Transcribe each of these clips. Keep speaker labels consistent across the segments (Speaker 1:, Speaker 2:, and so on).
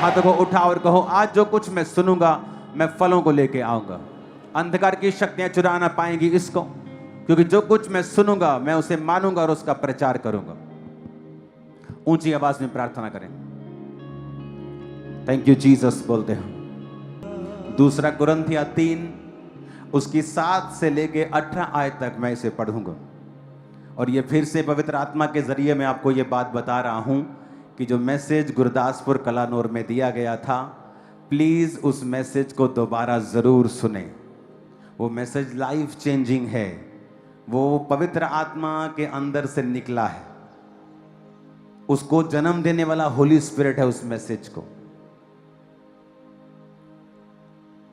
Speaker 1: हाथों को उठाओ और कहो, आज जो कुछ मैं सुनूंगा मैं फलों को लेके आऊंगा। अंधकार की शक्तियां चुरा ना पाएंगी इसको, क्योंकि जो कुछ मैं सुनूंगा मैं उसे मानूंगा और उसका प्रचार करूंगा। ऊंची आवाज में प्रार्थना करें। थैंक यू जीसस बोलते हैं। दूसरा कुरिन्थियों 3 उसकी 7 से लेके 18 आयत तक मैं इसे पढ़ूंगा। और ये फिर से पवित्र आत्मा के जरिए मैं आपको ये बात बता रहा हूं कि जो मैसेज गुरदासपुर कलानौर में दिया गया था, प्लीज उस मैसेज को दोबारा जरूर सुने। वो मैसेज लाइफ चेंजिंग है। वो पवित्र आत्मा के अंदर से निकला है। उसको जन्म देने वाला होली स्पिरिट है उस मैसेज को।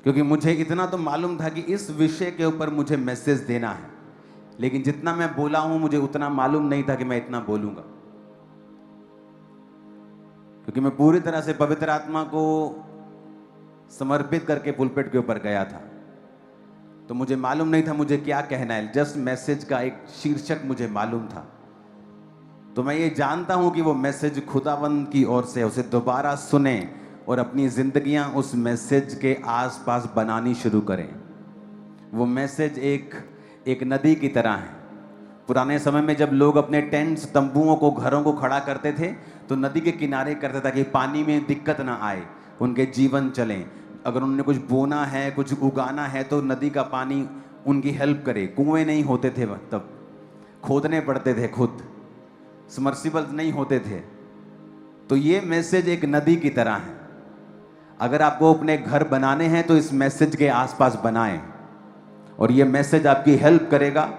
Speaker 1: क्योंकि मुझे इतना तो मालूम था कि इस विषय के ऊपर मुझे मैसेज देना है, लेकिन जितना मैं बोला हूं मुझे उतना मालूम नहीं था कि मैं इतना बोलूंगा। क्योंकि मैं पूरी तरह से पवित्र आत्मा को समर्पित करके पुलपिट के ऊपर गया था, तो मुझे मालूम नहीं था मुझे क्या कहना है। जस्ट मैसेज का एक शीर्षक मुझे मालूम था। तो मैं ये जानता हूं कि वो मैसेज खुदावंद की ओर से, उसे दोबारा सुने और अपनी जिंदगियां उस मैसेज के आसपास बनानी शुरू करें। वो मैसेज एक नदी की तरह है। पुराने समय में जब लोग अपने टेंट्स, तंबुओं को, घरों को खड़ा करते थे तो नदी के किनारे करते ताकि पानी में दिक्कत ना आए, उनके जीवन चलें। अगर उन्होंने कुछ बोना है, कुछ उगाना है तो नदी का पानी उनकी हेल्प करे। कुएं नहीं होते थे तब, खोदने पड़ते थे खुद, सबमर्सिबल नहीं होते थे। तो ये मैसेज एक नदी की तरह है। अगर आपको अपने घर बनाने हैं तो इस मैसेज के आसपास बनाएं, और ये मैसेज आपकी हेल्प करेगा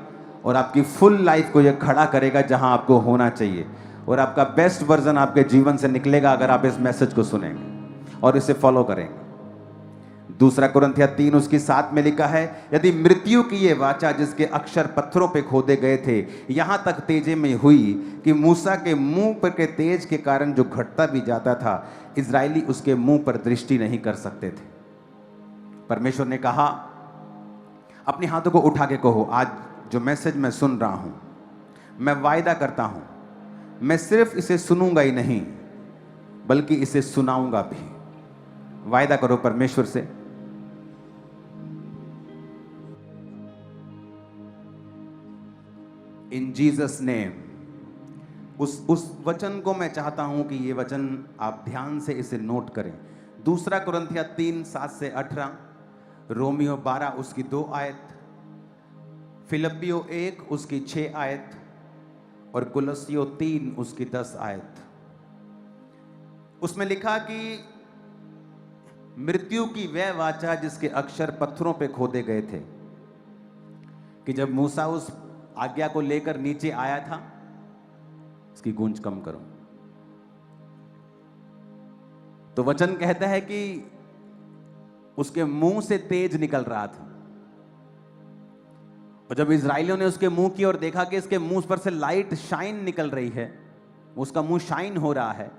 Speaker 1: और आपकी फुल लाइफ को ये खड़ा करेगा जहां आपको होना चाहिए, और आपका बेस्ट वर्जन आपके जीवन से निकलेगा अगर आप इस मैसेज को सुनेंगे और इसे फॉलो करेंगे। दूसरा कुरिन्थियों 3 उसकी 7 में लिखा है, यदि मृत्यु की ये वाचा जिसके अक्षर पत्थरों पे खोदे गए थे यहां तक तेजे में हुई कि मूसा के मुंह पर के तेज के कारण जो घटता भी जाता था इजरायली उसके मुंह पर दृष्टि नहीं कर सकते थे। परमेश्वर ने कहा, अपने हाथों को उठा के कहो, आज जो मैसेज मैं सुन रहा हूं, मैं वायदा करता हूं मैं सिर्फ इसे सुनूंगा ही नहीं बल्कि इसे सुनाऊंगा भी। वायदा करो परमेश्वर से। इन जीसस नेम। उस वचन को मैं चाहता हूं कि ये वचन आप ध्यान से इसे नोट करें। दूसरा कुरिन्थियों 3 7 से 18, रोमियो 12 उसकी 2 आयत, फिलिप्पियों 1 उसकी 6 आयत और कुलस्सियों 3 उसकी 10 आयत। उसमें लिखा कि मृत्यु की वह वाचा जिसके अक्षर पत्थरों पे खोदे गए थे, कि जब मूसा उस आज्ञा को लेकर नीचे आया था, इसकी गूंज कम करो, तो वचन कहता है कि उसके मुंह से तेज निकल रहा था। और जब इजरायलियों ने उसके मुंह की ओर देखा कि इसके मुंह पर से लाइट शाइन निकल रही है, उसका मुंह शाइन हो रहा है,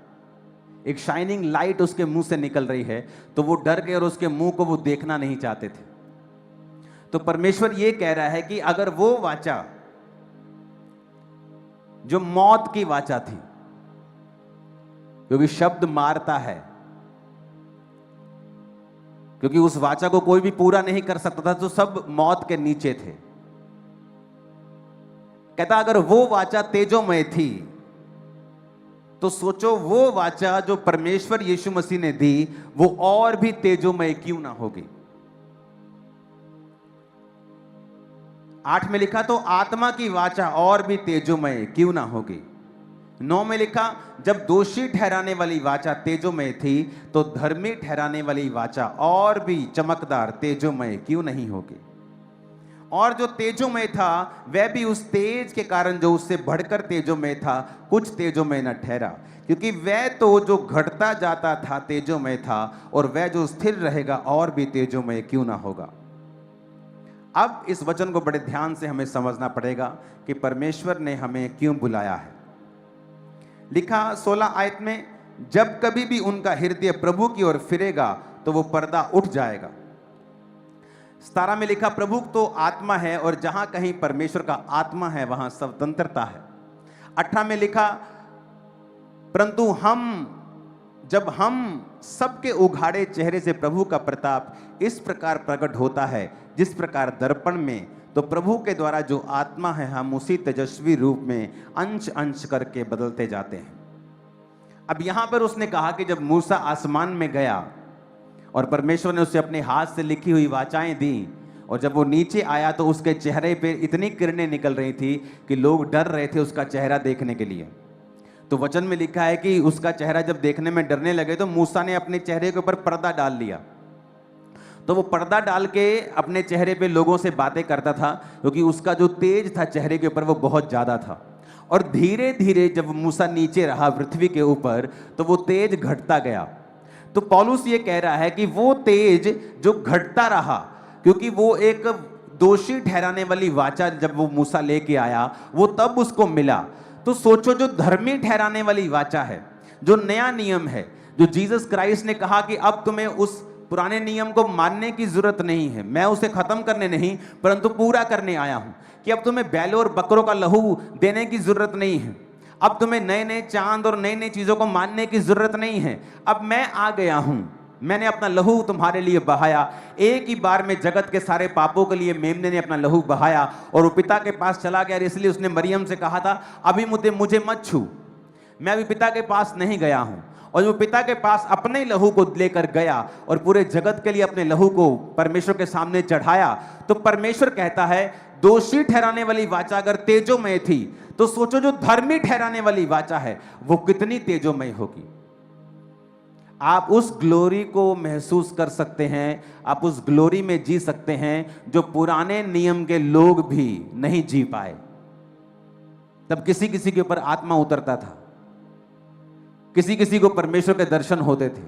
Speaker 1: एक शाइनिंग लाइट उसके मुंह से निकल रही है, तो वो डर गए और उसके मुंह को वो देखना नहीं चाहते थे। तो परमेश्वर ये कह रहा है कि अगर वो वाचा जो मौत की वाचा थी, क्योंकि शब्द मारता है, क्योंकि उस वाचा को कोई भी पूरा नहीं कर सकता था, तो सब मौत के नीचे थे। कहता अगर वो वाचा तेजोमय थी तो सोचो वो वाचा जो परमेश्वर यीशु मसीह ने दी वो और भी तेजोमय क्यों ना होगी। 8 में लिखा तो आत्मा की वाचा और भी तेजोमय क्यों ना होगी। 9 में लिखा जब दोषी ठहराने वाली वाचा तेजोमय थी तो धर्मी ठहराने वाली वाचा और भी चमकदार तेजोमय क्यों नहीं होगी। और जो तेजोमय था वह भी उस तेज के कारण जो उससे बढ़कर तेजोमय था कुछ तेजोमय न ठहरा, क्योंकि वह तो जो घटता जाता था तेजोमय था, और वह जो स्थिर रहेगा और भी तेजोमय क्यों ना होगा। अब इस वचन को बड़े ध्यान से हमें समझना पड़ेगा कि परमेश्वर ने हमें क्यों बुलाया है। लिखा 16 आयत में, जब कभी भी उनका हृदय प्रभु की ओर फिरेगा तो वो पर्दा उठ जाएगा। 17 में लिखा प्रभु तो आत्मा है और जहां कहीं परमेश्वर का आत्मा है वहां स्वतंत्रता है। 18 में लिखा परंतु हम जब हम सबके उघाड़े चेहरे से प्रभु का प्रताप इस प्रकार प्रकट होता है जिस प्रकार दर्पण में, तो प्रभु के द्वारा जो आत्मा है हम उसी तेजस्वी रूप में अंश अंश करके बदलते जाते हैं। अब यहां पर उसने कहा कि जब मूसा आसमान में गया और परमेश्वर ने उसे अपने हाथ से लिखी हुई वाचाएं दी, और जब वो नीचे आया तो उसके चेहरे पे इतनी किरणें निकल रही थी कि लोग डर रहे थे उसका चेहरा देखने के लिए। तो वचन में लिखा है कि उसका चेहरा जब देखने में डरने लगे तो मूसा ने अपने चेहरे के ऊपर पर्दा डाल लिया। तो वो पर्दा डाल के अपने चेहरे पे लोगों से बातें करता था, क्योंकि उसका जो तेज था चेहरे के ऊपर वो बहुत ज्यादा था। और धीरे धीरे जब मूसा नीचे रहा पृथ्वी के ऊपर तो वो तेज घटता गया। तो पौलुस ये कह रहा है कि वो तेज जो घटता रहा, क्योंकि वो एक दोषी ठहराने वाली वाचा जब वो मूसा लेके आया वो तब उसको मिला। तो सोचो, जो धर्मी ठहराने वाली वाचा है, जो नया नियम है, जो जीसस क्राइस्ट ने कहा कि अब तुम्हें उस पुराने नियम को मानने की जरूरत नहीं है, मैं उसे खत्म करने नहीं परंतु पूरा करने आया हूं, कि अब तुम्हें बैलों और बकरों का लहू देने की जरूरत नहीं है, अब तुम्हें नए नए चांद और नई नई चीजों को मानने की जरूरत नहीं है, अब मैं आ गया हूं, मैंने अपना लहू तुम्हारे लिए बहाया। एक ही बार में जगत के सारे पापों के लिए मेमने ने अपना लहू बहाया और वो पिता के पास चला गया। इसलिए उसने मरियम से कहा था अभी मुझे मत छू, मैं अभी पिता के पास नहीं गया हूं। और वो पिता के पास अपने ही लहू को लेकर गया और पूरे जगत के लिए अपने लहू को परमेश्वर के सामने चढ़ाया। तो परमेश्वर कहता है दोषी ठहराने वाली वाचा अगर तेजोमय थी तो सोचो जो धर्मी ठहराने वाली वाचा है वो कितनी तेजोमय होगी। आप उस ग्लोरी को महसूस कर सकते हैं, आप उस ग्लोरी में जी सकते हैं जो पुराने नियम के लोग भी नहीं जी पाए। तब किसी किसी के ऊपर आत्मा उतरता था, किसी किसी को परमेश्वर के दर्शन होते थे,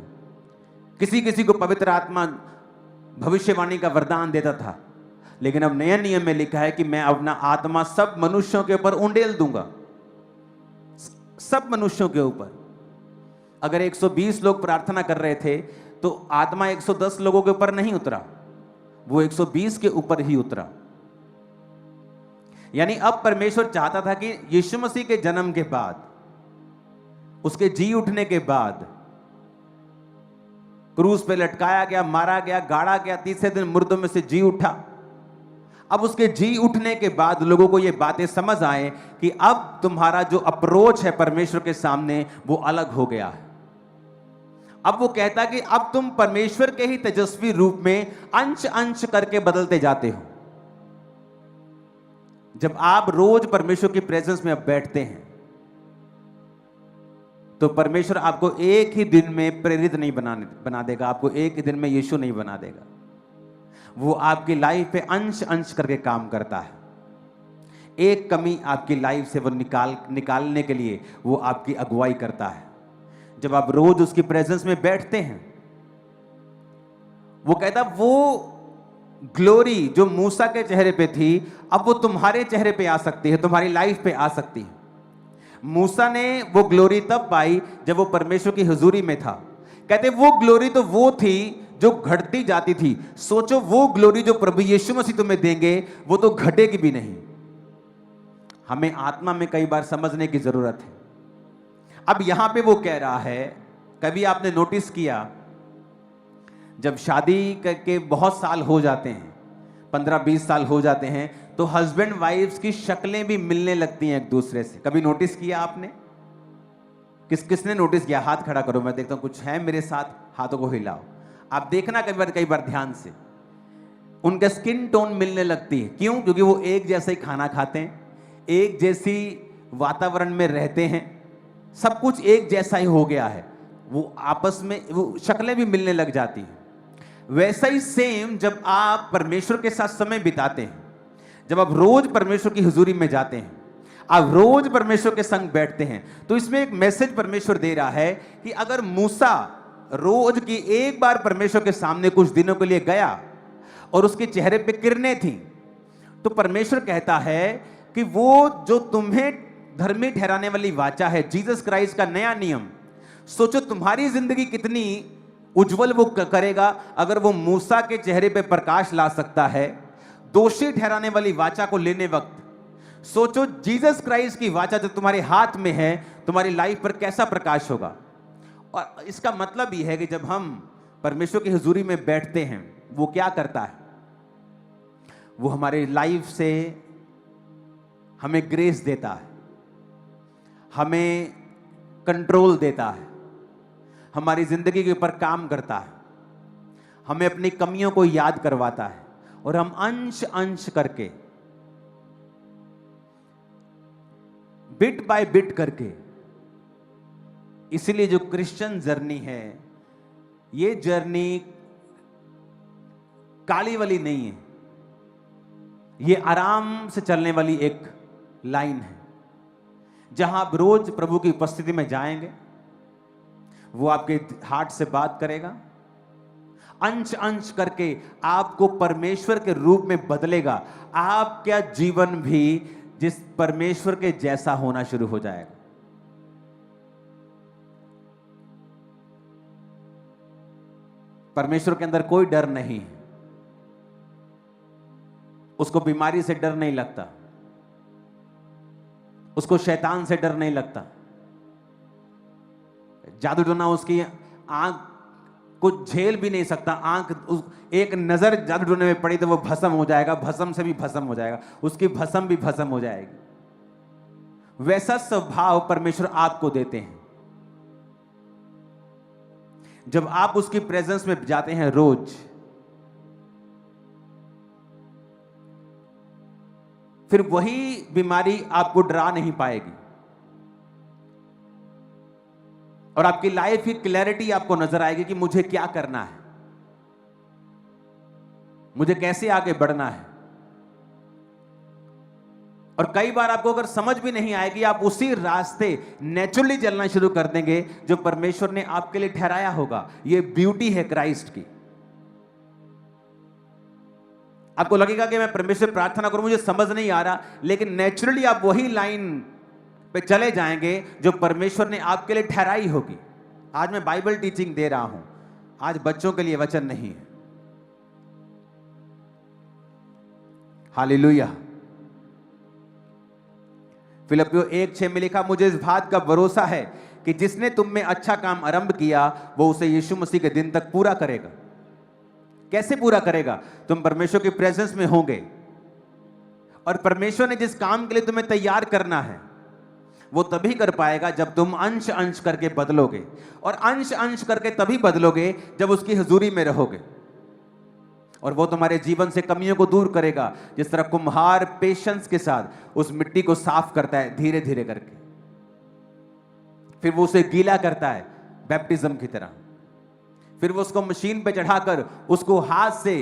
Speaker 1: किसी किसी को पवित्र आत्मा भविष्यवाणी का वरदान देता था। लेकिन अब नया नियम में लिखा है कि मैं अपना आत्मा सब मनुष्यों के ऊपर उंडेल दूंगा, सब मनुष्यों के ऊपर। अगर 120 लोग प्रार्थना कर रहे थे तो आत्मा 110 लोगों के ऊपर नहीं उतरा, वो 120 के ऊपर ही उतरा। यानी अब परमेश्वर चाहता था कि यीशु मसीह के जन्म के बाद, उसके जी उठने के बाद, क्रूस पे लटकाया गया, मारा गया, गाड़ा गया, तीसरे दिन मुर्दों में से जी उठा। अब उसके जी उठने के बाद लोगों को ये बातें समझ आए कि अब तुम्हारा जो अप्रोच है परमेश्वर के सामने वो अलग हो गया है। अब वो कहता कि अब तुम परमेश्वर के ही तेजस्वी रूप में अंश अंश करके बदलते जाते हो। जब आप रोज परमेश्वर की प्रेजेंस में अब बैठते हैं तो परमेश्वर आपको एक ही दिन में प्रेरित नहीं बना देगा, आपको एक ही दिन में यीशु नहीं बना देगा। वो आपकी लाइफ पे अंश अंश करके काम करता है। एक कमी आपकी लाइफ से वो निकालने के लिए वो आपकी अगुवाई करता है। जब आप रोज उसकी प्रेजेंस में बैठते हैं, वो कहता वो ग्लोरी जो मूसा के चेहरे पे थी अब वो तुम्हारे चेहरे पे आ सकती है, तुम्हारी लाइफ पे आ सकती है। मूसा ने वो ग्लोरी तब पाई जब वो परमेश्वर की हुजूरी में था। कहते वो ग्लोरी तो वो थी जो घटती जाती थी। सोचो वो ग्लोरी जो प्रभु यीशु मसीह तुम्हें देंगे वो तो घटेगी भी नहीं। हमें आत्मा में कई बार समझने की जरूरत है। अब यहां पे वो कह रहा है, कभी आपने नोटिस किया जब शादी करके बहुत साल हो जाते हैं, 15-20 साल हो जाते हैं, तो हस्बैंड वाइफ्स की शक्लें भी मिलने लगती हैं एक दूसरे से। कभी नोटिस किया आपने? किसने नोटिस किया? हाथ खड़ा करो, मैं देखता हूं कुछ है मेरे साथ, हाथों को हिलाओ। आप देखना कई बार ध्यान से, उनका स्किन टोन मिलने लगती है। क्यों? क्योंकि वो एक जैसा ही खाना खाते हैं, एक जैसी वातावरण में रहते हैं, सब कुछ एक जैसा ही हो गया है, वो आपस में वो शक्लें भी मिलने लग जाती हैं। वैसा ही सेम जब आप परमेश्वर के साथ समय बिताते हैं, जब आप रोज परमेश्वर की हुजूरी में जाते हैं, आप रोज परमेश्वर के संग बैठते हैं, तो इसमें एक मैसेज परमेश्वर दे रहा है कि अगर मूसा रोज की एक बार परमेश्वर के सामने कुछ दिनों के लिए गया और उसके चेहरे पे किरणें थी, तो परमेश्वर कहता है कि वो जो तुम्हें धर्मी ठहराने वाली वाचा है, जीसस क्राइस्ट का नया नियम, सोचो तुम्हारी जिंदगी कितनी उज्जवल वो करेगा अगर वो मूसा के चेहरे पे प्रकाश ला सकता है दोषी ठहराने वाली वाचा को लेने वक्त। सोचो जीसस क्राइस्ट की वाचा जो तुम्हारे हाथ में है, तुम्हारी लाइफ पर कैसा प्रकाश होगा। और इसका मतलब ये है कि जब हम परमेश्वर की हुजूरी में बैठते हैं, वो क्या करता है? वो हमारी लाइफ से हमें ग्रेस देता है, हमें कंट्रोल देता है, हमारी जिंदगी के ऊपर काम करता है, हमें अपनी कमियों को याद करवाता है, और हम अंश अंश करके, बिट बाय बिट करके, इसीलिए जो क्रिश्चियन जर्नी है, ये जर्नी काली वाली नहीं है, ये आराम से चलने वाली एक लाइन है, जहां आप रोज प्रभु की उपस्थिति में जाएंगे, वो आपके हार्ट से बात करेगा, अंश अंश करके आपको परमेश्वर के रूप में बदलेगा। आपका जीवन भी जिस परमेश्वर के जैसा होना शुरू हो जाएगा। परमेश्वर के अंदर कोई डर नहीं है, उसको बीमारी से डर नहीं लगता, उसको शैतान से डर नहीं लगता, जादू टोना उसकी आंख कुछ झेल भी नहीं सकता। एक नजर जादू टोने में पड़ी तो वो भस्म हो जाएगा, भस्म से भी भस्म हो जाएगा, उसकी भस्म भी भस्म हो जाएगी। वैसा स्वभाव परमेश्वर आपको देते हैं। जब आप उसकी प्रेजेंस में जाते हैं रोज, फिर वही बीमारी आपको डरा नहीं पाएगी, और आपकी लाइफ की क्लैरिटी आपको नजर आएगी कि मुझे क्या करना है, मुझे कैसे आगे बढ़ना है। और कई बार आपको अगर समझ भी नहीं आएगी, आप उसी रास्ते नेचुरली चलना शुरू कर देंगे जो परमेश्वर ने आपके लिए ठहराया होगा। ये ब्यूटी है क्राइस्ट की। आपको लगेगा कि मैं परमेश्वर प्रार्थना करूं, मुझे समझ नहीं आ रहा, लेकिन नेचुरली आप वही लाइन पे चले जाएंगे जो परमेश्वर ने आपके लिए ठहराई होगी। आज मैं बाइबल टीचिंग दे रहा हूं, आज बच्चों के लिए वचन नहीं है। हालेलुया। फिलिप्पियों 1:6 में लिखा, मुझे इस बात का भरोसा है कि जिसने तुम में अच्छा काम आरंभ किया वो उसे यीशु मसीह के दिन तक पूरा करेगा। कैसे पूरा करेगा? तुम परमेश्वर की प्रेजेंस में होंगे, और परमेश्वर ने जिस काम के लिए तुम्हें तैयार करना है वो तभी कर पाएगा जब तुम अंश अंश करके बदलोगे, और अंश अंश करके तभी बदलोगे जब उसकी हुजूरी में रहोगे। और वो तुम्हारे जीवन से कमियों को दूर करेगा, जिस तरह कुम्हार पेशेंस के साथ उस मिट्टी को साफ करता है धीरे धीरे करके, फिर वो उसे गीला करता है बैप्टिज्म की तरह, फिर वो उसको मशीन पे चढ़ाकर उसको हाथ से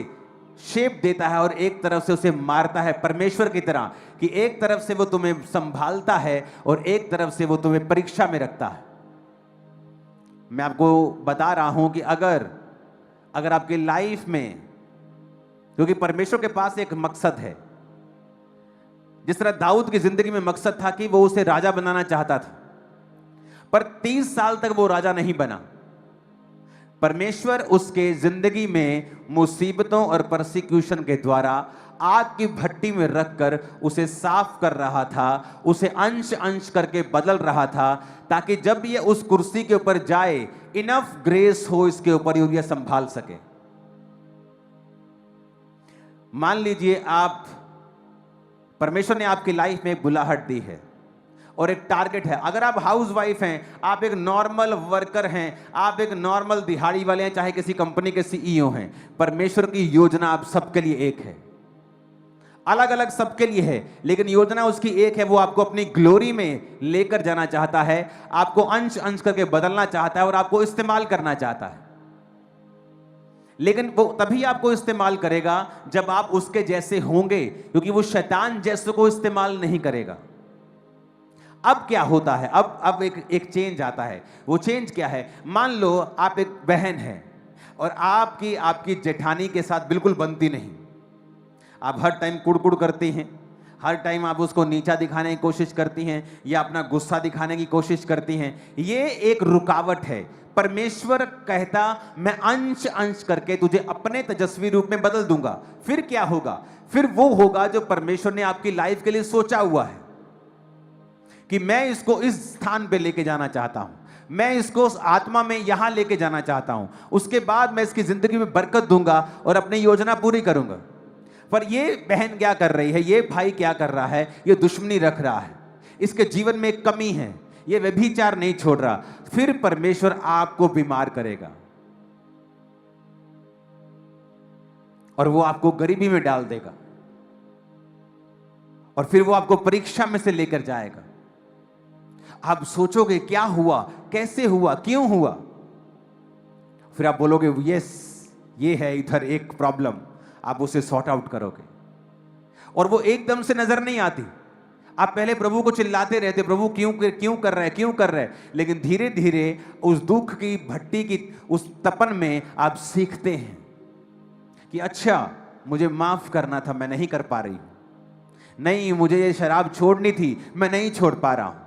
Speaker 1: शेप देता है, और एक तरफ से उसे मारता है परमेश्वर की तरह, कि एक तरफ से वो तुम्हें संभालता है और एक तरफ से वो तुम्हें परीक्षा में रखता है। मैं आपको बता रहा हूं कि अगर आपकी लाइफ में, क्योंकि परमेश्वर के पास एक मकसद है, जिस तरह दाऊद की जिंदगी में मकसद था कि वो उसे राजा बनाना चाहता था, पर 30 साल तक वो राजा नहीं बना। परमेश्वर उसके जिंदगी में मुसीबतों और परसिक्यूशन के द्वारा आग की भट्टी में रखकर उसे साफ कर रहा था, उसे अंश अंश करके बदल रहा था, ताकि जब ये उस कुर्सी के ऊपर जाए इनफ ग्रेस हो इसके ऊपर और यह संभाल सके। मान लीजिए परमेश्वर ने आपकी लाइफ में एक बुलाहट दी है और एक टारगेट है। अगर आप हाउसवाइफ हैं, आप एक नॉर्मल वर्कर हैं, आप एक नॉर्मल दिहाड़ी वाले हैं, चाहे किसी कंपनी के सीईओ हैं, परमेश्वर की योजना आप सबके लिए एक है। अलग अलग सबके लिए है, लेकिन योजना उसकी एक है। वो आपको अपनी ग्लोरी में लेकर जाना चाहता है, आपको अंश अंश करके बदलना चाहता है और आपको इस्तेमाल करना चाहता है। लेकिन वो तभी आपको इस्तेमाल करेगा जब आप उसके जैसे होंगे, क्योंकि वो शैतान जैसे को इस्तेमाल नहीं करेगा। अब क्या होता है? अब एक चेंज आता है। वो चेंज क्या है? मान लो आप एक बहन हैं और आपकी जेठानी के साथ बिल्कुल बनती नहीं, आप हर टाइम कुड़कुड़ करती हैं, हर टाइम आप उसको नीचा दिखाने की कोशिश करती हैं या अपना गुस्सा दिखाने की कोशिश करती हैं। ये एक रुकावट है। परमेश्वर कहता, मैं अंश अंश करके तुझे अपने तेजस्वी रूप में बदल दूंगा। फिर क्या होगा? फिर वो होगा जो परमेश्वर ने आपकी लाइफ के लिए सोचा हुआ है कि मैं इसको इस स्थान पे लेके जाना चाहता हूं। मैं इसको उस आत्मा में यहां लेके जाना चाहता हूं, उसके बाद मैं इसकी जिंदगी में बरकत दूंगा और अपनी योजना पूरी करूंगा। पर ये बहन क्या कर रही है, ये भाई क्या कर रहा है, ये दुश्मनी रख रहा है, इसके जीवन में एक कमी है, ये व्यभिचार नहीं छोड़ रहा। फिर परमेश्वर आपको बीमार करेगा और वो आपको गरीबी में डाल देगा और फिर वो आपको परीक्षा में से लेकर जाएगा। आप सोचोगे क्या हुआ, कैसे हुआ, क्यों हुआ, फिर आप बोलोगे यस ये है इधर एक प्रॉब्लम, आप उसे सॉर्ट आउट करोगे। और वो एकदम से नजर नहीं आती, आप पहले प्रभु को चिल्लाते रहते, प्रभु क्यों कर रहे हैं, क्यों कर रहे हैं, लेकिन धीरे धीरे उस दुख की भट्टी की उस तपन में आप सीखते हैं कि अच्छा मुझे माफ करना था, मैं नहीं कर पा रही हूं, नहीं मुझे ये शराब छोड़नी थी, मैं नहीं छोड़ पा रहा हूं।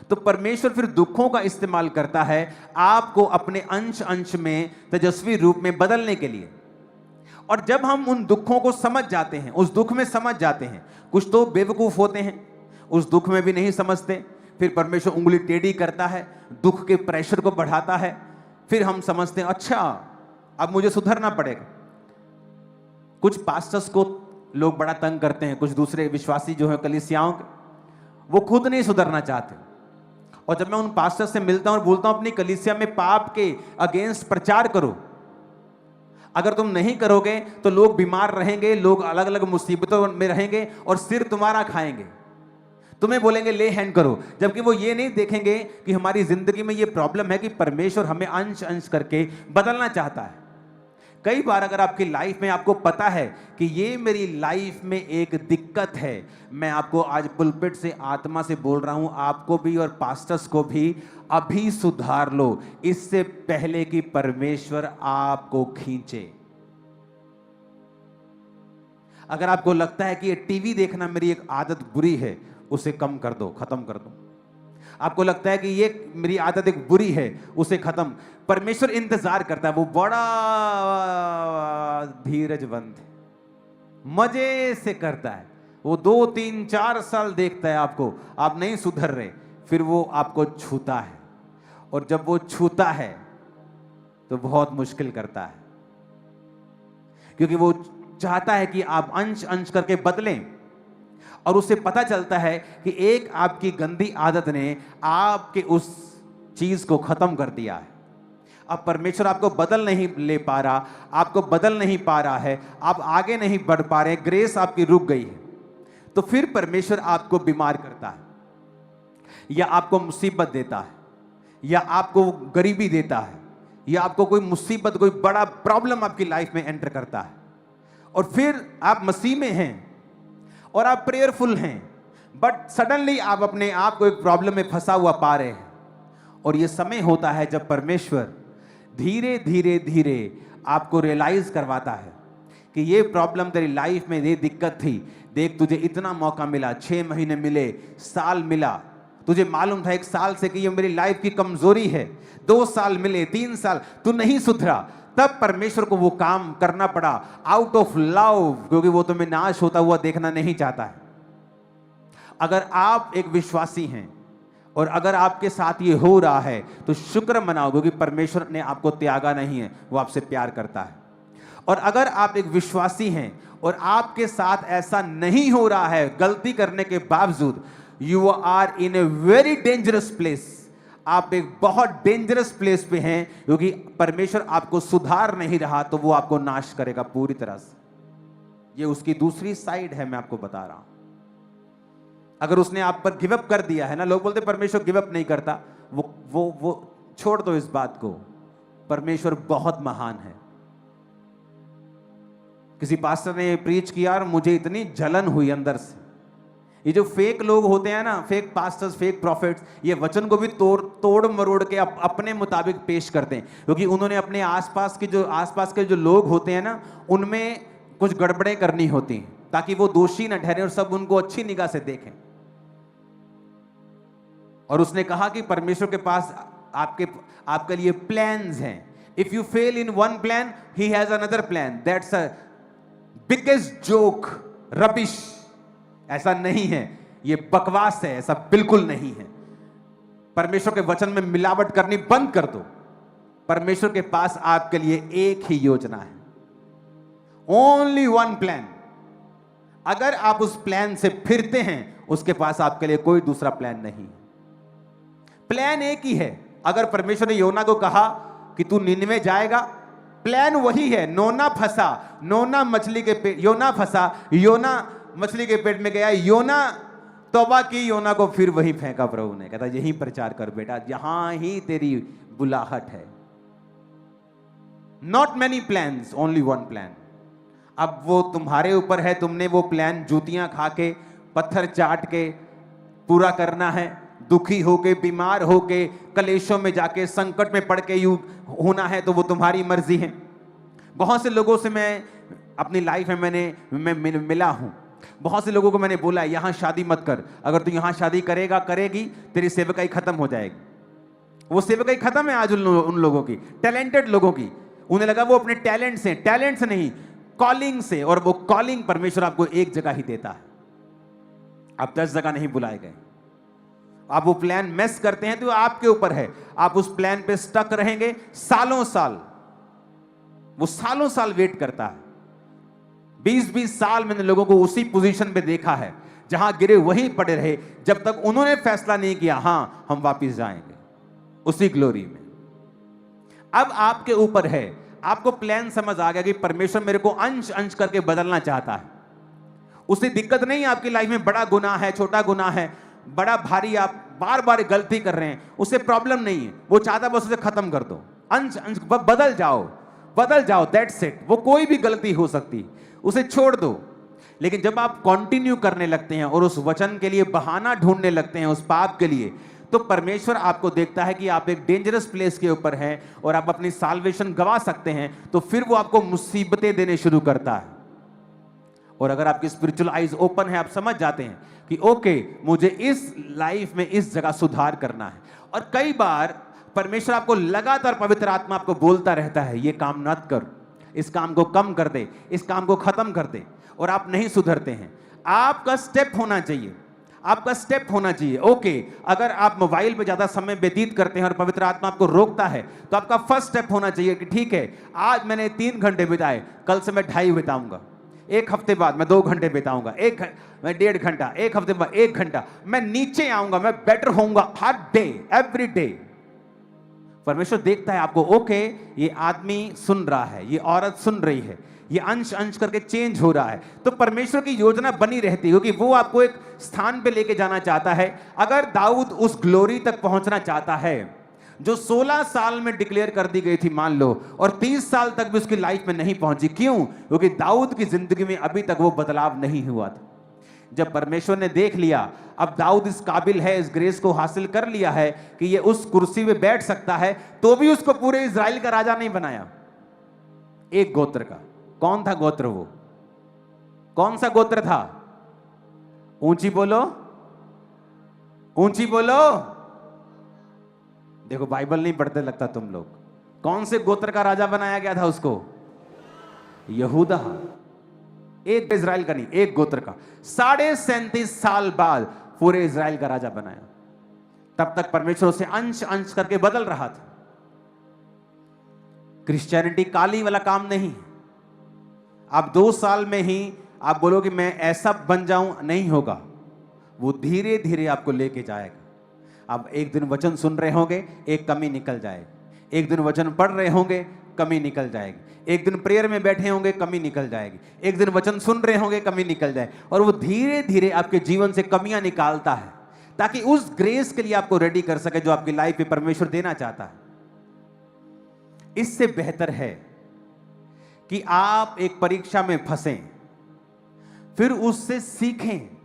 Speaker 1: तो परमेश्वर फिर दुखों का इस्तेमाल करता है आपको अपने अंश अंश में तेजस्वी रूप में बदलने के लिए। और जब हम उन दुखों को समझ जाते हैं, उस दुख में समझ जाते हैं, कुछ तो बेवकूफ होते हैं, उस दुख में भी नहीं समझते, फिर परमेश्वर उंगली टेढ़ी करता है, दुख के प्रेशर को बढ़ाता है, फिर हम समझते हैं अच्छा अब मुझे सुधरना पड़ेगा। कुछ पास्टर्स को लोग बड़ा तंग करते हैं, कुछ दूसरे विश्वासी जो है कलीसियाओं के, वो खुद नहीं सुधरना चाहते। और जब मैं उन पास्टर से मिलता हूं और बोलता हूं अपनी कलीसिया में पाप के अगेंस्ट प्रचार करो, अगर तुम नहीं करोगे तो लोग बीमार रहेंगे, लोग अलग अलग मुसीबतों में रहेंगे और सिर तुम्हारा खाएंगे, तुम्हें बोलेंगे ले हैंड करो, जबकि वो ये नहीं देखेंगे कि हमारी जिंदगी में ये प्रॉब्लम है कि परमेश्वर हमें अंश अंश करके बदलना चाहता है। कई बार अगर आपकी लाइफ में आपको पता है कि ये मेरी लाइफ में एक दिक्कत है, मैं आपको आज पुलपिट से आत्मा से बोल रहा हूं, आपको भी और पास्टर्स को भी, अभी सुधार लो इससे पहले कि परमेश्वर आपको खींचे। अगर आपको लगता है कि ये टीवी देखना मेरी एक आदत बुरी है, उसे कम कर दो, खत्म कर दो। आपको लगता है कि ये मेरी आदत एक बुरी है, उसे खत्म। परमेश्वर इंतजार करता है, वो बड़ा धीरजवंत है, मजे से करता है। वो 2, 3, 4 साल देखता है आपको, आप नहीं सुधर रहे, फिर वो आपको छूता है। और जब वो छूता है तो बहुत मुश्किल करता है, क्योंकि वो चाहता है कि आप अंश अंश करके बदलें। और उसे पता चलता है कि एक आपकी गंदी आदत ने आपके उस चीज को खत्म कर दिया है। अब परमेश्वर आपको बदल नहीं ले पा रहा, आपको बदल नहीं पा रहा है, आप आगे नहीं बढ़ पा रहे, ग्रेस आपकी रुक गई है। तो फिर परमेश्वर आपको बीमार करता है, या आपको मुसीबत देता है, या आपको गरीबी देता है, या आपको कोई मुसीबत, कोई बड़ा प्रॉब्लम आपकी लाइफ में एंटर करता है। और फिर आप मसीह में हैं और आप प्रेयरफुल हैं, बट सडनली आप अपने आप को एक प्रॉब्लम में फंसा हुआ पा रहे हैं। और यह समय होता है जब परमेश्वर धीरे धीरे धीरे आपको रियलाइज करवाता है कि ये प्रॉब्लम तेरी लाइफ में, ये दिक्कत थी, देख तुझे इतना मौका मिला, 6 महीने मिले, साल मिला, तुझे मालूम था 1 साल से कि ये मेरी लाइफ की कमजोरी है, 2 साल मिले, 3 साल, तू नहीं सुधरा। तब परमेश्वर को वो काम करना पड़ा आउट ऑफ लव, क्योंकि वो तुम्हें नाश होता हुआ देखना नहीं चाहता है। अगर आप एक विश्वासी हैं और अगर आपके साथ ये हो रहा है तो शुक्र मनाओ, क्योंकि परमेश्वर ने आपको त्यागा नहीं है, वो आपसे प्यार करता है। और अगर आप एक विश्वासी हैं और आपके साथ ऐसा नहीं हो रहा है गलती करने के बावजूद, you are in a very dangerous place. आप एक बहुत डेंजरस प्लेस पे हैं, क्योंकि परमेश्वर आपको सुधार नहीं रहा तो वो आपको नाश करेगा पूरी तरह से। ये उसकी दूसरी साइड है, मैं आपको बता रहा हूं। अगर उसने आप पर गिव अप कर दिया है ना, लोग बोलते परमेश्वर गिव अप नहीं करता, वो छोड़ दो इस बात को, परमेश्वर बहुत महान है। किसी पास्टर ने प्रीच किया और मुझे इतनी जलन हुई अंदर से। ये जो फेक लोग होते हैं ना, फेक पास्टर्स, फेक प्रॉफिट्स, ये वचन को भी तोड़ मरोड़ के अपने मुताबिक पेश करते हैं, क्योंकि उन्होंने अपने आसपास के जो लोग होते हैं ना, उनमें कुछ गड़बड़ें करनी होती हैं ताकि वो दोषी न ठहरे और सब उनको अच्छी निगाह से देखें। और उसने कहा कि परमेश्वर के पास आपके लिए प्लान्स हैं। If you fail in one plan, he has another plan. That's a biggest joke, rubbish. ऐसा नहीं है, ये बकवास है, ऐसा बिल्कुल नहीं है। परमेश्वर के वचन में मिलावट करनी बंद कर दो। परमेश्वर के पास आपके लिए एक ही योजना है, ओनली वन प्लान। अगर आप उस प्लान से फिरते हैं, उसके पास आपके लिए कोई दूसरा प्लान नहीं है। प्लान एक ही है। अगर परमेश्वर ने योना को कहा कि तू निनवे जाएगा, प्लान वही है। योना फंसा, योना मछली के पेट, योना फंसा, योना मछली के पेट में गया, योना तौबा की, योना को फिर वही फेंका प्रभु ने। कहता यही प्रचार कर बेटा, यहां ही तेरी बुलाहट है। Not many plans, only one plan. अब वो तुम्हारे ऊपर है, तुमने वो प्लान जूतियां खा के, पत्थर चाट के पूरा करना है, दुखी होके, बीमार होके, कलेशों में जाके, संकट में पड़ के यू होना है, तो वो तुम्हारी मर्जी है। बहुत से लोगों से मैं अपनी लाइफ में मैं मिला हूं। बहुत से लोगों को मैंने बोला है यहां शादी मत कर, अगर तू यहां शादी करेगा करेगी तेरी सेवकाई खत्म हो जाएगी। वो सेवकाई खत्म है आज उन लोगों की, टैलेंटेड लोगों की। उन्हें लगा वो अपने टैलेंट से, टैलेंट से नहीं, कॉलिंग से, और वो कॉलिंग परमेश्वर आपको एक जगह ही देता है, आप 10 जगह नहीं बुलाए गए। आप वो प्लान मिस करते हैं तो आपके ऊपर है। आप उस प्लान पे स्टक रहेंगे सालों साल, वो सालों साल वेट करता है। 20-20 साल मैंने लोगों को उसी पोजीशन पे देखा है, जहां गिरे वहीं पड़े रहे, जब तक उन्होंने फैसला नहीं किया हां हम वापस जाएंगे उसी ग्लोरी में। अब आपके ऊपर है। आपको प्लान समझ आ गया कि परमेश्वर मेरे को अंश अंश करके बदलना चाहता है। उसे दिक्कत नहीं, आपकी लाइफ में बड़ा गुनाह है, छोटा गुनाह है, बड़ा भारी, आप बार बार गलती कर रहे हैं, उसे प्रॉब्लम नहीं है। वो चाहता बस उसे खत्म कर दो, अंश अंश बदल जाओ, बदल जाओ, दैट्स इट। वो कोई भी गलती हो सकती, उसे छोड़ दो। लेकिन जब आप कंटिन्यू करने लगते हैं और उस वचन के लिए बहाना ढूंढने लगते हैं, उस पाप के लिए, तो परमेश्वर आपको देखता है कि आप एक डेंजरस प्लेस के ऊपर हैं और आप अपनी साल्वेशन गवा सकते हैं, तो फिर वो आपको मुसीबतें देने शुरू करता है। और अगर आपकी स्पिरिचुअल आइज ओपन है, आप समझ जाते हैं कि ओके मुझे इस लाइफ में इस जगह सुधार करना है। और कई बार परमेश्वर आपको लगातार, पवित्र आत्मा आपको बोलता रहता है ये काम मत कर, इस काम को कम कर दे, इस काम को खत्म कर दे, और आप नहीं सुधरते हैं। आपका स्टेप होना चाहिए, आपका स्टेप होना चाहिए। ओके अगर आप मोबाइल पे ज्यादा समय व्यतीत करते हैं और पवित्र आत्मा आपको रोकता है, तो आपका फर्स्ट स्टेप होना चाहिए कि ठीक है आज मैंने 3 घंटे बिताए, कल से मैं 2.5 बिताऊंगा, एक हफ्ते बाद मैं 2 घंटे बिताऊंगा, मैं 1.5 घंटा, एक हफ्ते बाद 1 घंटा, मैं नीचे आऊंगा, मैं बेटर होऊंगा हर डे, एवरी डे। परमेश्वर देखता है आपको, ओके ये आदमी सुन रहा है, ये औरत सुन रही है, ये अंश अंश करके चेंज हो रहा है। तो परमेश्वर की योजना बनी रहती है, क्योंकि वो आपको एक स्थान पे लेके जाना चाहता है। अगर दाऊद उस ग्लोरी तक पहुंचना चाहता है जो 16 साल में डिक्लेयर कर दी गई थी मान लो, और 30 साल तक भी उसकी लाइफ में नहीं पहुंची, क्यों? क्योंकि दाऊद की जिंदगी में अभी तक वो बदलाव नहीं हुआ था। जब परमेश्वर ने देख लिया अब दाऊद इस काबिल है, इस ग्रेस को हासिल कर लिया है कि ये उस कुर्सी पे बैठ सकता है, तो भी उसको पूरे इजराइल का राजा नहीं बनाया, एक गोत्र का। कौन था गोत्र? वो कौन सा गोत्र था? ऊंची बोलो, ऊंची बोलो। देखो बाइबल नहीं पढ़ते लगता तुम लोग। कौन से गोत्र का राजा बनाया गया था उसको? यहूदा। एक इजराइल का नहीं, एक गोत्र का। 37.5 साल बाद पूरे इजराइल का राजा बनाया। तब तक परमेश्वर उसे अंश अंश करके बदल रहा था। क्रिश्चियनिटी काली वाला काम नहीं। आप 2 साल में ही आप बोलो कि मैं ऐसा बन जाऊं, नहीं होगा। वो धीरे धीरे आपको लेके जाएगा। आप एक दिन वचन सुन रहे होंगे, एक कमी निकल जाएगी। एक दिन वचन पढ़ रहे होंगे, कमी निकल जाएगी। एक दिन प्रेयर में बैठे होंगे, कमी निकल जाएगी। एक दिन वचन सुन रहे होंगे, कमी निकल जाए। और वो धीरे धीरे आपके जीवन से कमियां निकालता है, ताकि उस ग्रेस के लिए आपको रेडी कर सके जो आपकी लाइफ में परमेश्वर देना चाहता है। इससे बेहतर है कि आप एक परीक्षा में फंसें, फिर उससे सीखें।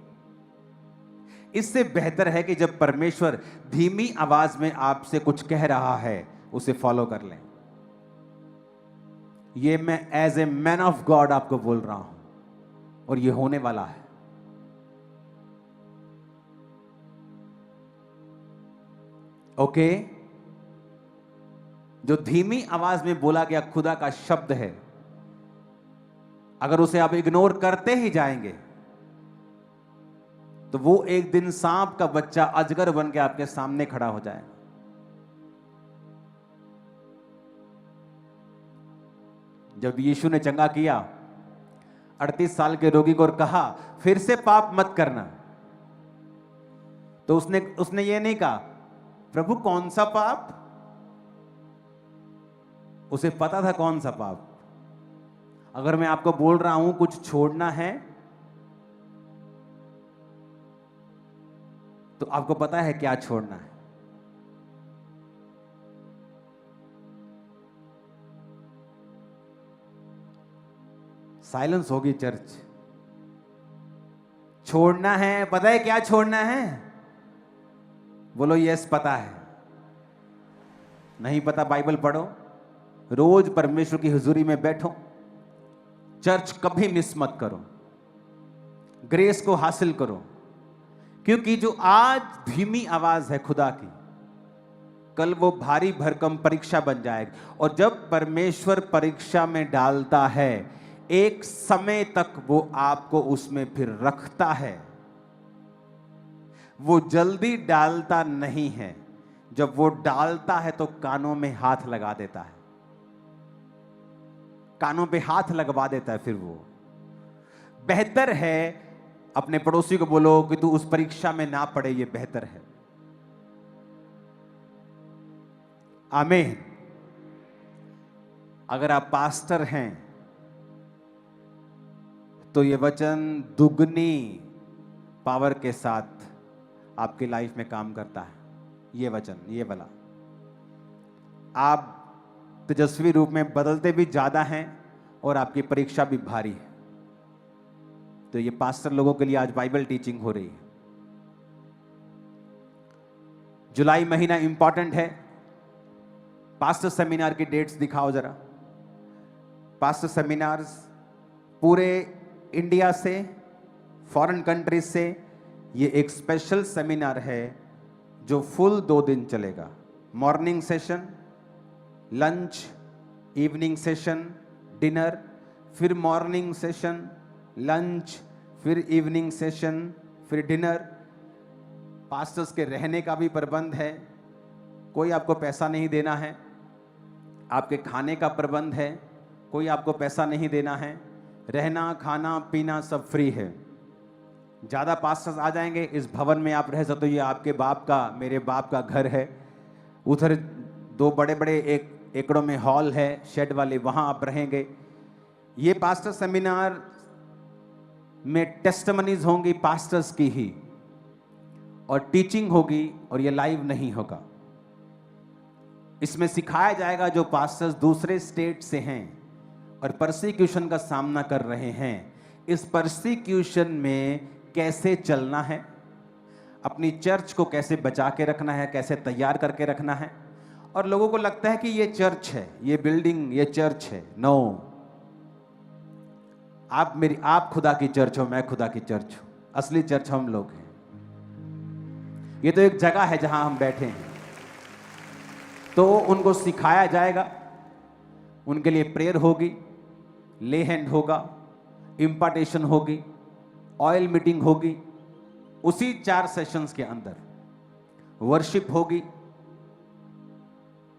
Speaker 1: इससे बेहतर है कि जब परमेश्वर धीमी आवाज में आपसे कुछ कह रहा है, उसे फॉलो कर लें। ये मैं as a man of God आपको बोल रहा हूं, और ये होने वाला है। ओके? जो धीमी आवाज में बोला गया खुदा का शब्द है, अगर उसे आप इग्नोर करते ही जाएंगे तो वो एक दिन सांप का बच्चा अजगर बन के आपके सामने खड़ा हो जाएगा। जब यीशु ने चंगा किया 38 साल के रोगी को और कहा फिर से पाप मत करना, तो उसने ये नहीं कहा प्रभु कौन सा पाप, उसे पता था कौन सा पाप। अगर मैं आपको बोल रहा हूं कुछ छोड़ना है तो आपको पता है क्या छोड़ना है। साइलेंस होगी चर्च। छोड़ना है, पता है क्या छोड़ना है? बोलो यस पता है। नहीं पता बाइबल पढ़ो, रोज परमेश्वर की हुजूरी में बैठो, चर्च कभी मिस मत करो, ग्रेस को हासिल करो, क्योंकि जो आज धीमी आवाज है खुदा की, कल वो भारी भरकम परीक्षा बन जाएगी। और जब परमेश्वर परीक्षा में डालता है, एक समय तक वो आपको उसमें फिर रखता है। वो जल्दी डालता नहीं है, जब वो डालता है तो कानों में हाथ लगा देता है, कानों पे हाथ लगवा देता है। फिर वो बेहतर है, अपने पड़ोसी को बोलो कि तू उस परीक्षा में ना पड़े, ये बेहतर है। आमीन। अगर आप पास्टर हैं तो ये वचन दुगनी पावर के साथ आपकी लाइफ में काम करता है। ये वचन, ये वाला, आप तेजस्वी रूप में बदलते भी ज्यादा हैं और आपकी परीक्षा भी भारी है। तो ये पास्टर लोगों के लिए आज बाइबल टीचिंग हो रही है। जुलाई महीना इंपॉर्टेंट है। पास्टर सेमिनार की डेट्स दिखाओ जरा। पास्टर सेमिनार्स पूरे इंडिया से, फॉरेन कंट्रीज से, ये एक स्पेशल सेमिनार है जो फुल 2 दिन चलेगा। Morning session, lunch, evening session, dinner, फिर मॉर्निंग सेशन, लंच, फिर इवनिंग सेशन, फिर डिनर। पास्टर्स के रहने का भी प्रबंध है, कोई आपको पैसा नहीं देना है। आपके खाने का प्रबंध है, कोई आपको पैसा नहीं देना है। रहना, खाना, पीना सब फ्री है। ज़्यादा पास्टर्स आ जाएंगे, इस भवन में आप रह सकते हो। ये आपके बाप का, मेरे बाप का घर है। उधर 2 बड़े बड़े एकड़ों में हॉल है, शेड वाले, वहाँ आप रहेंगे। ये पास्टर सेमिनार में टेस्टमनीज होंगी पास्टर्स की ही, और टीचिंग होगी, और ये लाइव नहीं होगा। इसमें सिखाया जाएगा जो पास्टर्स दूसरे स्टेट से हैं और परसिक्यूशन का सामना कर रहे हैं, इस परसिक्यूशन में कैसे चलना है, अपनी चर्च को कैसे बचा के रखना है, कैसे तैयार करके रखना है। और लोगों को लगता है कि ये चर्च है, ये बिल्डिंग, ये चर्च है। नो, आप खुदा की चर्च हो, मैं खुदा की चर्च हूं। असली चर्च हम लोग हैं। ये तो एक जगह है जहां हम बैठे हैं। तो उनको सिखाया जाएगा, उनके लिए प्रेयर होगी, ले हैंड होगा, इंपार्टेशन होगी, ऑयल मीटिंग होगी। उसी 4 सेशंस के अंदर वर्शिप होगी।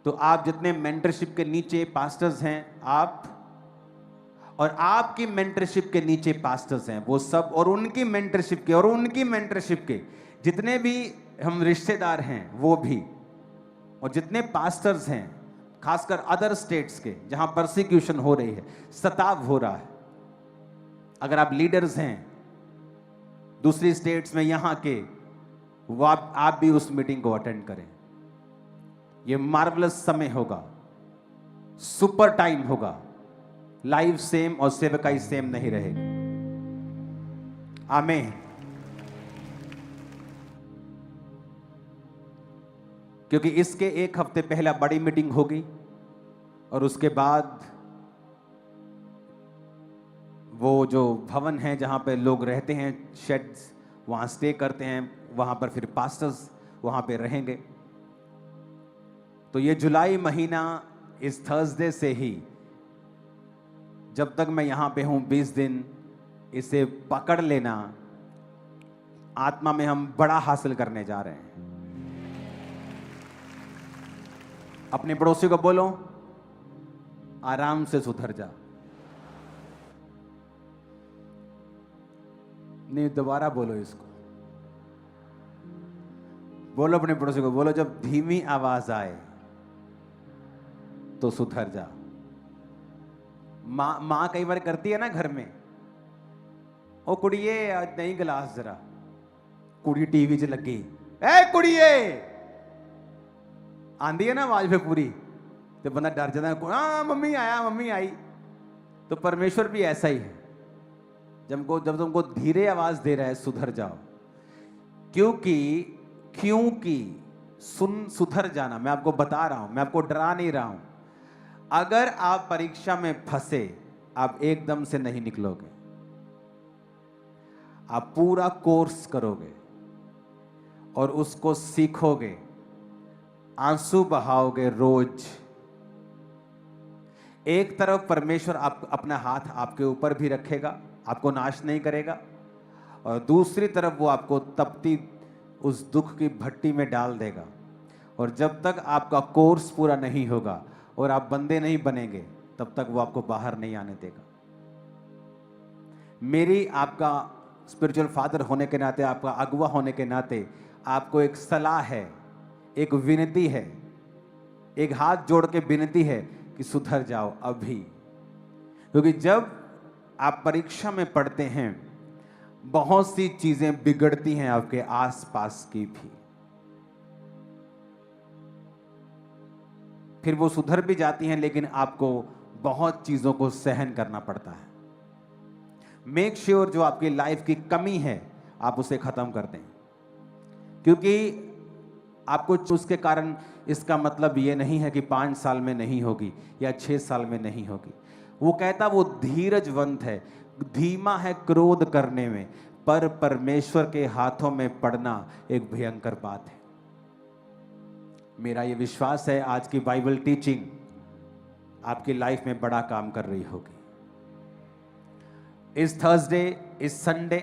Speaker 1: तो आप जितने मेंटरशिप के नीचे पास्टर्स हैं, आप और आपकी मेंटरशिप के नीचे पास्टर्स हैं, वो सब, और उनकी मेंटरशिप के और उनकी मेंटरशिप के जितने भी हम रिश्तेदार हैं वो भी, और जितने पास्टर्स हैं, खासकर अदर स्टेट्स के जहां परसिक्यूशन हो रही है, सताव हो रहा है। अगर आप लीडर्स हैं दूसरी स्टेट्स में यहां के, वो आप भी उस मीटिंग को अटेंड करें। ये मार्वलस समय होगा, सुपर टाइम होगा। लाइफ सेम और सेवकाई सेम नहीं रहेगी। आमीन। क्योंकि इसके 1 हफ्ते पहला बड़ी मीटिंग होगी, और उसके बाद वो जो भवन है जहां पे लोग रहते हैं, शेड्स, वहां स्टे करते हैं, वहां पर फिर पास्टर्स वहां पे रहेंगे। तो ये जुलाई महीना इस थर्सडे से ही, जब तक मैं यहां पे हूं 20 दिन, इसे पकड़ लेना आत्मा में हम बड़ा हासिल करने जा रहे हैं। अपने पड़ोसी को बोलो, आराम से सुधर जा। नहीं, दोबारा बोलो इसको। बोलो अपने पड़ोसी को, बोलो जब धीमी आवाज आए तो सुधर जा। मां कई बार करती है ना घर में, ओ कुड़िए नहीं गिलास जरा, कुड़ी टीवी च लगी, ए कुड़िए आंदी है ना आवाज पे पूरी, तो बंदा डर जाता है, हाँ मम्मी आया, मम्मी आई। तो परमेश्वर भी ऐसा ही है, जब तुमको धीरे आवाज दे रहा है सुधर जाओ। क्योंकि सुधर जाना, मैं आपको बता रहा हूं, मैं आपको डरा नहीं रहा हूं। अगर आप परीक्षा में फंसे, आप एकदम से नहीं निकलोगे। आप पूरा कोर्स करोगे और उसको सीखोगे, आंसू बहाओगे रोज। एक तरफ परमेश्वर अपना हाथ आपके ऊपर भी रखेगा, आपको नाश नहीं करेगा, और दूसरी तरफ वो आपको तपती उस दुख की भट्टी में डाल देगा। और जब तक आपका कोर्स पूरा नहीं होगा और आप बंदे नहीं बनेंगे, तब तक वो आपको बाहर नहीं आने देगा। मेरी आपका स्पिरिचुअल फादर होने के नाते, आपका अगुवा होने के नाते आपको एक सलाह है, एक विनती है, एक हाथ जोड़ के विनती है कि सुधर जाओ अभी। क्योंकि जब आप परीक्षा में पढ़ते हैं, बहुत सी चीजें बिगड़ती हैं आपके आसपास की भी। फिर वो सुधर भी जाती हैं, लेकिन आपको बहुत चीजों को सहन करना पड़ता है। मेक श्योर जो आपकी लाइफ की कमी है, आप उसे खत्म कर दें। क्योंकि आपको उसके कारण, इसका मतलब ये नहीं है कि 5 साल में नहीं होगी या 6 साल में नहीं होगी। वो कहता वो धीरजवंत है, धीमा है क्रोध करने में, पर परमेश्वर के हाथों में पड़ना एक भयंकर बात है। मेरा ये विश्वास है आज की बाइबल टीचिंग आपकी लाइफ में बड़ा काम कर रही होगी। इस थर्सडे, इस संडे,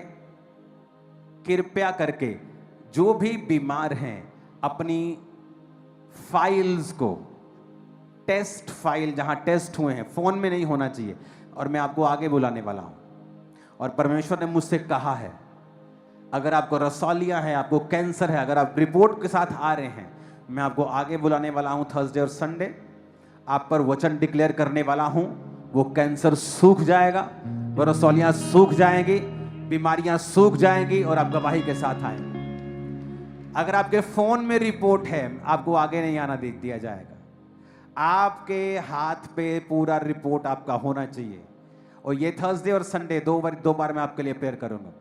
Speaker 1: कृपया करके जो भी बीमार हैं, अपनी फाइल्स को, टेस्ट फाइल जहां टेस्ट हुए हैं, फोन में नहीं होना चाहिए, और मैं आपको आगे बुलाने वाला हूं। और परमेश्वर ने मुझसे कहा है, अगर आपको रसौलियां है, आपको कैंसर है, अगर आप रिपोर्ट के साथ आ रहे हैं, मैं आपको आगे बुलाने वाला हूं थर्सडे और संडे। आप पर वचन डिक्लेयर करने वाला हूं, वो कैंसर सूख जाएगा, वो रसौलियां सूख जाएंगी, बीमारियां सूख जाएंगी, और आप गवाही के साथ आएंगे। अगर आपके फोन में रिपोर्ट है, आपको आगे नहीं आना दिया जाएगा। आपके हाथ पे पूरा रिपोर्ट आपका होना चाहिए। और ये थर्सडे और संडे दो बार मैं आपके लिए प्रेयर करूंगा।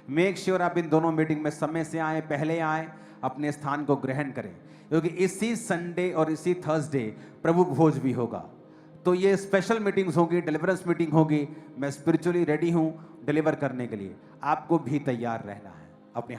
Speaker 1: मेक श्योर आप इन दोनों मीटिंग में समय से आए, पहले आए, अपने स्थान को ग्रहण करें, क्योंकि इसी संडे और इसी थर्सडे प्रभु भोज भी होगा। तो ये स्पेशल मीटिंग्स होगी, डिलीवरेंस मीटिंग होगी। मैं स्पिरिचुअली रेडी हूं डिलीवर करने के लिए। आपको भी तैयार रहना है। अपने